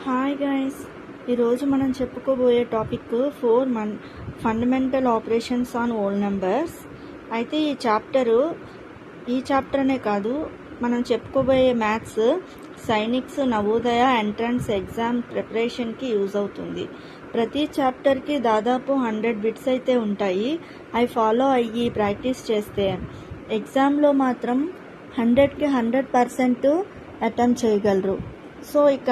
Hi guys, ఈరోజు మనం చెప్పుకోబోయే topic 4 fundamental operations on whole numbers. అయితే ఈ చాప్టర్ అనే కాదు, మనం చెప్పుకోబోయే maths Sainiks, Navodaya entrance exam ప్రిపరేషన్కి యూజ్ అవుతుంది. ప్రతి చాప్టర్కి దాదాపు 100 బిట్స్ అయితే ఉంటాయి. అవి ఫాలో అయ్యి ప్రాక్టీస్ చేస్తే ఎగ్జామ్లో మాత్రం 100కి 100% అటెంప్ట్ చేయగలరు. సో ఇక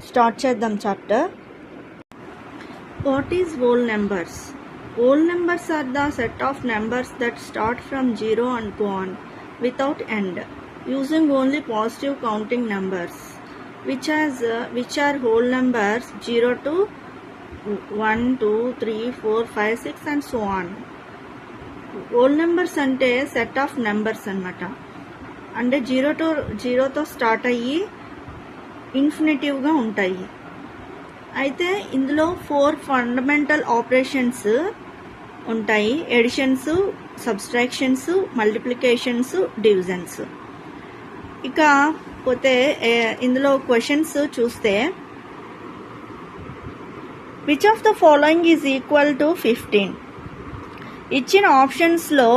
స్టార్ట్ చేద్దాం chapter. What is whole numbers? Whole numbers are the set of numbers that start from 0 and go on without end, using only positive counting numbers, which are whole numbers 0 to 1, 2, 3, 4, 5, 6 and so on. Whole numbers అంటే set of numbers అన్నమాట. అంటే 0తో start అయ్యి ఇన్ఫినిటివ్గా ఉంటాయి. అయితే ఇందులో 4 fundamental operations ఉంటాయి: editions, subtractions, multiplications, divisions. ఇక పోతే ఇందులో క్వశ్చన్స్ చూస్తే, which of the following is equal to 15? ఇచ్చిన ఆప్షన్స్లో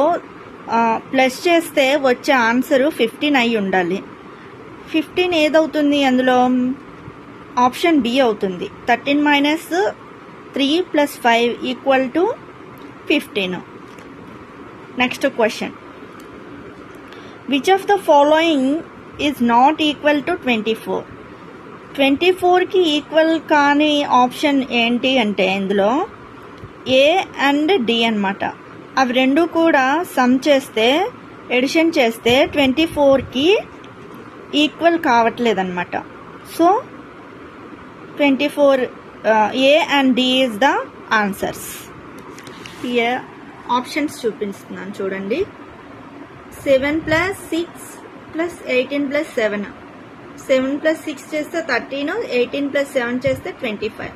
ప్లస్ చేస్తే వచ్చే ఆన్సర్ 15 అయి ఉండాలి. 15 ఏదవుతుంది? అందులో ఆప్షన్ బి అవుతుంది. 13 - 3 + 5 = 15. Next question, which of the following is not equal to 24? 24కి ఈక్వల్ కాని ఆప్షన్ ఏంటి అంటే ఇందులో ఏ అండ్ డి అన్నమాట. అవి రెండు కూడా సమ్ చేస్తే, ఎడిషన్ చేస్తే 24కి ఈక్వల్ కావట్లేదన్నమాట. So 24 a and d is the answers. Options చూపిస్తున్నాను చూడండి. 7 + 6 + 18 + 7. 7 + 6 చేస్తే 13, 18 + 7 చేస్తే 25.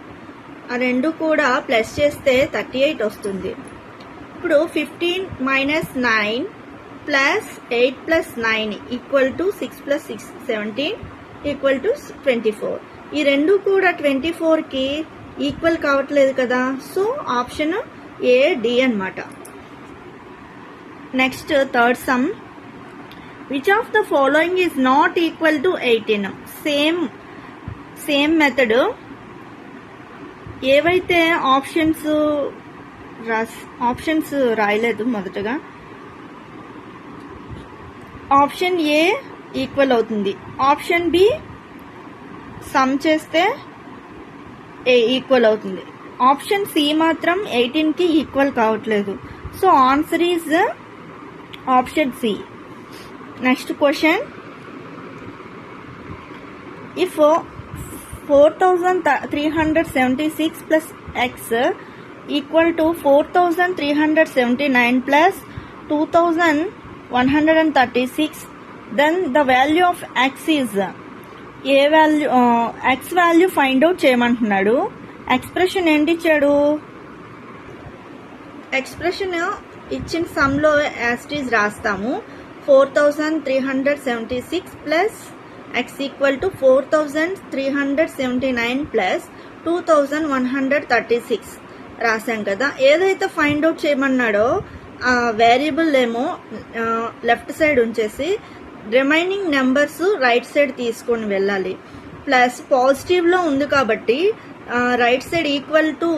ఆ రెండు కూడా ప్లస్ చేస్తే 38 వస్తుంది. ఇప్పుడు 15 - 9 + 8 + 9 = 6 + 6 17 = 24. ఈ రెండు కూడా 24కి ఈక్వల్ కావట్లేదు కదా. సో ఆప్షన్ ఏ, డి అన్నమాట. Next third sum, which of the following is not equal to 18? Same method. ఏవైతే ఆప్షన్స్ రాయలేదు మొదటగా, ఆప్షన్ ఏ ఈక్వల్ అవుతుంది, ఆప్షన్ బి సమ్ చేస్తే ఏ ఈక్వల్ అవుతుంది, ఆప్షన్ సి మాత్రం 18కి ఈక్వల్ కావట్లేదు. So answer is option C. Next question, if 4376 + x = 4379 + 2136, then the value of x is x value find out చేయమంటున్నాడు. ఎక్స్ప్రెషన్ ఏంటి ఇచ్చాడు? ఎక్స్ప్రెషన్ ఇచ్చిన సమ్లో యాస్టీజ్ రాస్తాము. 4376 + x = 4379 + 2136 రాశాం కదా. ఏదైతే ఫైండ్ అవుట్ చేయమన్నాడో ఆ వేరియబుల్ ఏమో లెఫ్ట్ సైడ్ ఉంచేసి రిమైనింగ్ నెంబర్స్ రైట్ సైడ్ తీసుకొని వెళ్ళాలి. ప్లస్ పాజిటివ్లో ఉంది కాబట్టి రైట్ సైడ్ ఈక్వల్ టు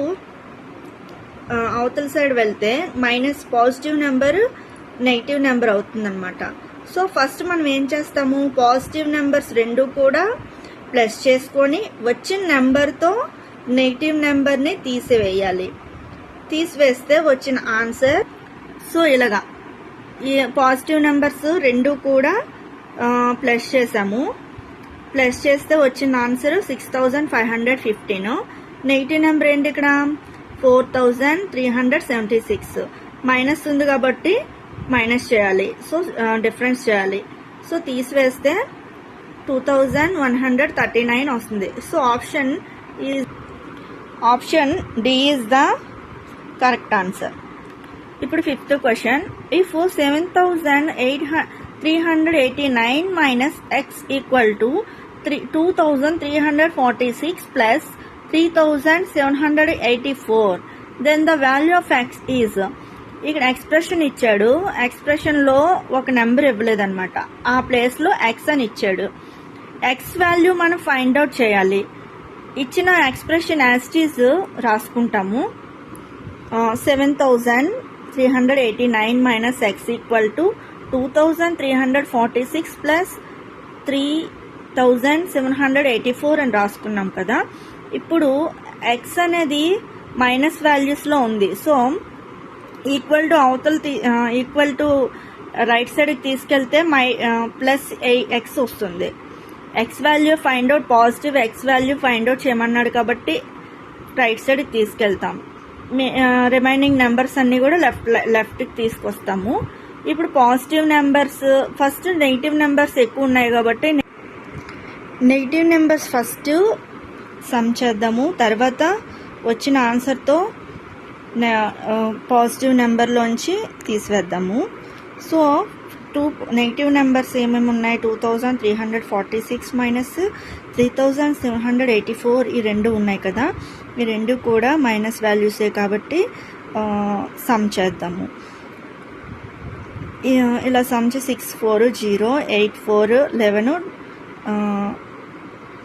అవతల సైడ్ వెళ్తే minus positive number negative number అవుతుందన్నమాట. సో ఫస్ట్ మనం ఏం చేస్తాము, పాజిటివ్ నెంబర్స్ రెండు కూడా ప్లస్ చేసుకొని వచ్చిన నెంబర్తో నెగిటివ్ నెంబర్ని తీసివేయాలి. తీసివేస్తే వచ్చిన ఆన్సర్. సో ఇలాగా ఈ పాజిటివ్ నెంబర్స్ రెండు కూడా ప్లస్ చేసాము. ప్లస్ చేస్తే వచ్చిన ఆన్సర్ 6515. నెగిటివ్ నెంబర్ ఏంటి ఇక్కడ? 4376. మైనస్ ఉంది కాబట్టి మైనస్ చేయాలి. సో డిఫరెన్స్ చేయాలి. సో తీసివేస్తే 2139 వస్తుంది. So option D is the correct answer. ఇప్పుడు fifth question, if 7389 - x = 2346 plus 3784. Then the value of x is, ఇక్కడ ఎక్స్ప్రెషన్ ఇచ్చాడు, ఎక్స్ప్రెషన్ లో ఒక నెంబర్ ఇవ్వలేదన్నమాట, ఆ ప్లేస్ లో ఎక్స్ అని ఇచ్చాడు. ఎక్స్ వాల్యూ మనం ఫైండ్ అవుట్ చేయాలి. ఇచ్చిన ఎక్స్ప్రెషన్ యాజ్ ఇట్ ఈజ్ రాసుకుంటాము. 7389 minus x equal to 2346 plus 3784 అని రాసుకున్నాం కదా. ఇప్పుడు ఎక్స్ అనేది మైనస్ వాల్యూస్ లో ఉంది, so equal to equal to right side తీసుకెళ్తే ప్లస్ ఎక్స్ వస్తుంది. X value find out, positive X value find out చేయమన్నాడు కాబట్టి రైట్ సైడ్ తీసుకెళ్తాం. రిమైనింగ్ నెంబర్స్ అన్ని కూడా లెఫ్ట్కి తీసుకొస్తాము. ఇప్పుడు positive numbers first, negative numbers ఎక్కువ ఉన్నాయి కాబట్టి నెగిటివ్ నెంబర్స్ ఫస్ట్ సమ్ చేద్దాము, తర్వాత వచ్చిన ఆన్సర్తో పాజిటివ్ నెంబర్లోంచి తీసివేద్దాము. సో నెగిటివ్ నెంబర్స్ ఏమేమి ఉన్నాయి, 2346 మైనస్ 3784 ఈ రెండు ఉన్నాయి కదా. ఈ రెండు కూడా మైనస్ వాల్యూసే కాబట్టి సమ్ చేద్దాము. ఇలా సమ్ చే 6 4 0 8 4 11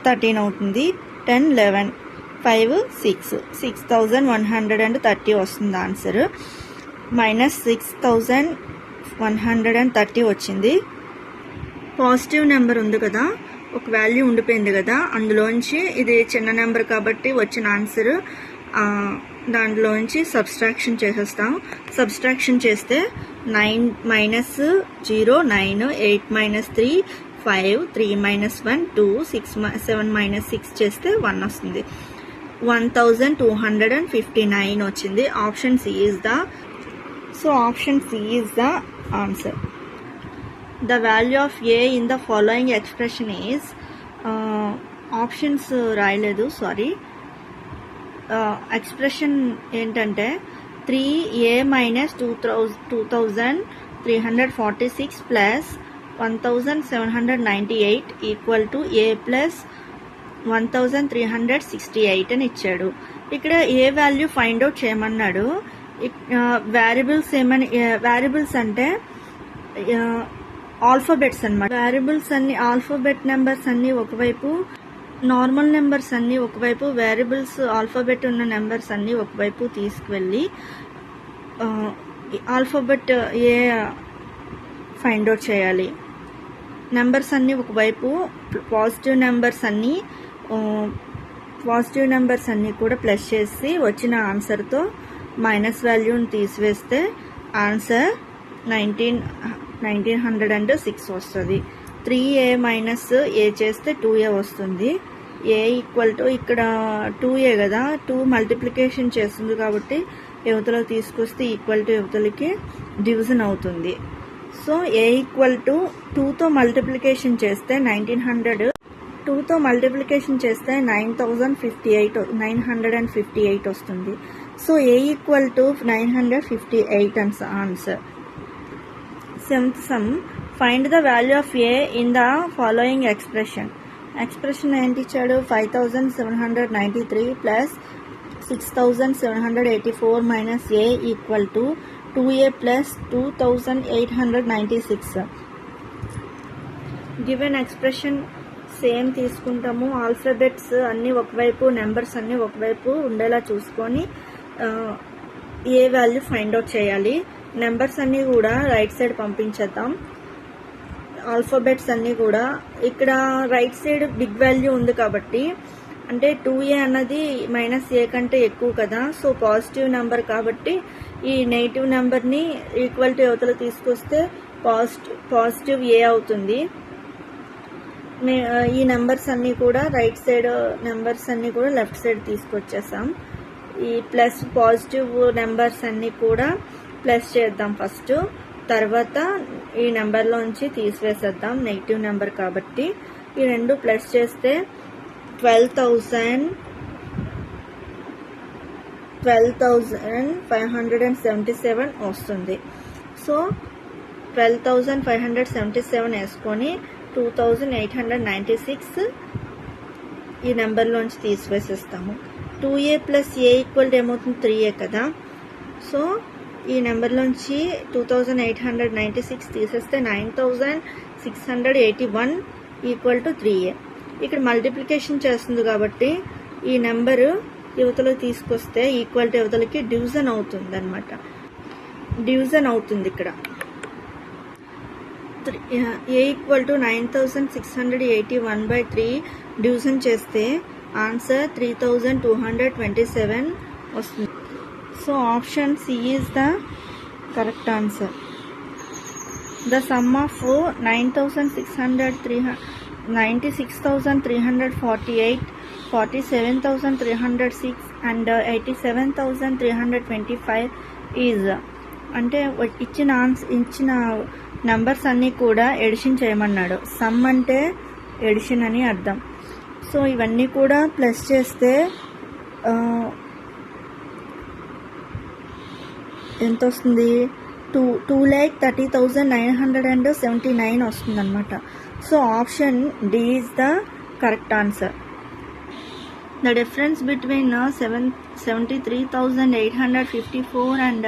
13 అవుతుంది. 10 11 5 6 6130 వస్తుంది ఆన్సర్. మైనస్ 6130 వచ్చింది. పాజిటివ్ నెంబర్ ఉంది కదా, ఒక వాల్యూ ఉండిపోయింది కదా, అందులోంచి ఇది చిన్న నెంబర్ కాబట్టి వచ్చిన ఆన్సర్ దాంట్లోంచి సబ్స్ట్రాక్షన్ చేసేస్తాం. సబ్స్ట్రాక్షన్ చేస్తే 9 మైనస్ 0 9, 8 మైనస్ 3 5, 3 మైనస్ 1 2, 7 మైనస్ 6 చేస్తే 1 వస్తుంది. 1259 వచ్చింది. Option C is the answer. The value of a in the following expression is, options రాయలేదు, సారీ. ఎక్స్ప్రెషన్ ఏంటంటే 3a minus 2346 plus 1798 equal to a plus 1368 అని ఇచ్చాడు. ఇక్కడ ఏ వాల్యూ ఫైండ్ అవుట్ చేయమన్నాడు. Variables అంటే ఆల్ఫాబెట్స్ అన్నమాట. వేరియబుల్స్ అన్ని, alphabet numbers అన్ని ఒకవైపు, నార్మల్ నెంబర్స్ అన్ని ఒకవైపు, వేరియబుల్స్ ఆల్ఫాబెట్ ఉన్న నెంబర్స్ అన్ని ఒకవైపు తీసుకువెళ్ళి ఆల్ఫాబెట్ ఏ ఫైండ్ అవుట్ చేయాలి. నెంబర్స్ అన్ని ఒకవైపు, పాజిటివ్ నెంబర్స్ అన్ని కూడా ప్లస్ చేసి వచ్చిన ఆన్సర్తో మైనస్ వాల్యూని తీసివేస్తే ఆన్సర్ 1906 వస్తుంది. 3a మైనస్ a చేస్తే 2a వస్తుంది. a ఈక్వల్ టు ఇక్కడ 2a కదా, 2 మల్టిప్లికేషన్ చేస్తుంది కాబట్టి యువతలో తీసుకొస్తే ఈక్వల్ టు యువతలకి డివిజన్ అవుతుంది. సో a ఈక్వల్ టు 2తో మల్టిప్లికేషన్ చేస్తే 1900, 2తో మల్టిప్లికేషన్ చేస్తే 958 వస్తుంది. So a equal to 958 answer. 7th sum, find the value of a in the following expression. Expression ఏంటి ఇచ్చాడు, 5793 plus 6784 minus a equal to 2a plus 2896. Given expression same తీసుకుంటాము. Alphabets అన్నీ ఒకవైపు, నెంబర్స్ అన్నీ ఒకవైపు ఉండేలా చూసుకొని ఏ వాల్యూ ఫైండ్ అవుట్ చేయాలి. నెంబర్స్ అన్నీ కూడా రైట్ సైడ్ పంపించేద్దాం. ఆల్ఫాబెట్స్ అన్నీ కూడా ఇక్కడ రైట్ సైడ్ బిగ్ వాల్యూ ఉంది కాబట్టి, అంటే 2a అన్నది మైనస్ a కంటే ఎక్కువ కదా, సో పాజిటివ్ నెంబర్ కాబట్టి ఈ నెగిటివ్ నెంబర్ని ఈక్వల్ టు యువతలు తీసుకొస్తే పాజిటివ్ a అవుతుంది. ఈ నెంబర్స్ అన్నీ కూడా రైట్ సైడ్, నెంబర్స్ అన్నీ కూడా లెఫ్ట్ సైడ్ తీసుకొచ్చేసాం. ఈ ప్లస్ పాజిటివ్ నెంబర్స్ అన్నీ కూడా ప్లస్ చేద్దాం ఫస్ట్, తర్వాత ఈ నెంబర్లోంచి తీసివేసేద్దాం, నెగిటివ్ నెంబర్ కాబట్టి. ఈ రెండు ప్లస్ చేస్తే 12,577 వస్తుంది. సో 12,577 వేసుకొని 2896 ఈ నెంబర్లోంచి తీసివేసేస్తాము. 2a ప్లస్ ఏ ఈక్వల్ ఏమవుతుంది 3a కదా. సో ఈ నెంబర్లోంచి 2896 తీసేస్తే 9681 ఈక్వల్ టు 3a. ఇక్కడ మల్టిప్లికేషన్ చేస్తుంది కాబట్టి ఈ నెంబరు యువతలో తీసుకొస్తే ఈక్వల్ టు యువతలకి డివిజన్ అవుతుంది అనమాట. డివిజన్ అవుతుంది ఇక్కడ. ఏ ఈక్వల్ టు 9681/3 డివిజన్ చేస్తే ఆన్సర్ 3227 వస్తుంది. So option C is the correct answer. The sum of 96,348, 47,306 and 87,325 is అంటే ఇచ్చిన నంబర్స్ అన్నీ కూడా ఎడిషన్ చేయమన్నాడు. సమ్ అంటే ఎడిషన్ అని అర్థం. సో ఇవన్నీ కూడా ప్లస్ చేస్తే ఎంత వస్తుంది? 2,30,979 వస్తుంది అనమాట. So option D is the correct answer. The difference between 73,854 and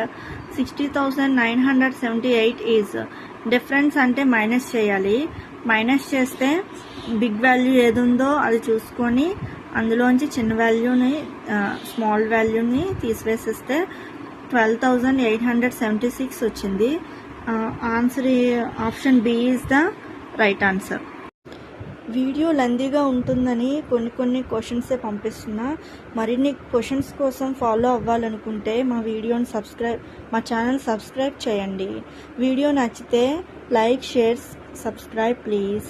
60,978 is difference అంటే మైనస్ చేయాలి. మైనస్ చేస్తే బిగ్ వాల్యూ ఏది ఉందో అది చూసుకొని అందులోంచి చిన్న వాల్యూని స్మాల్ వాల్యూని తీసివేసేస్తే 12,876 వచ్చింది. Answer option b is the right answer. Video లెందీగా ఉంటుందని కొన్ని క్వశ్చన్సే పంపిస్తున్నా. మరిన్ని క్వశ్చన్స్ కోసం ఫాలో అవ్వాలనుకుంటే మా ఛానల్ సబ్స్క్రైబ్ చేయండి. వీడియో నచ్చితే లైక్, షేర్, సబ్స్క్రైబ్ ప్లీజ్.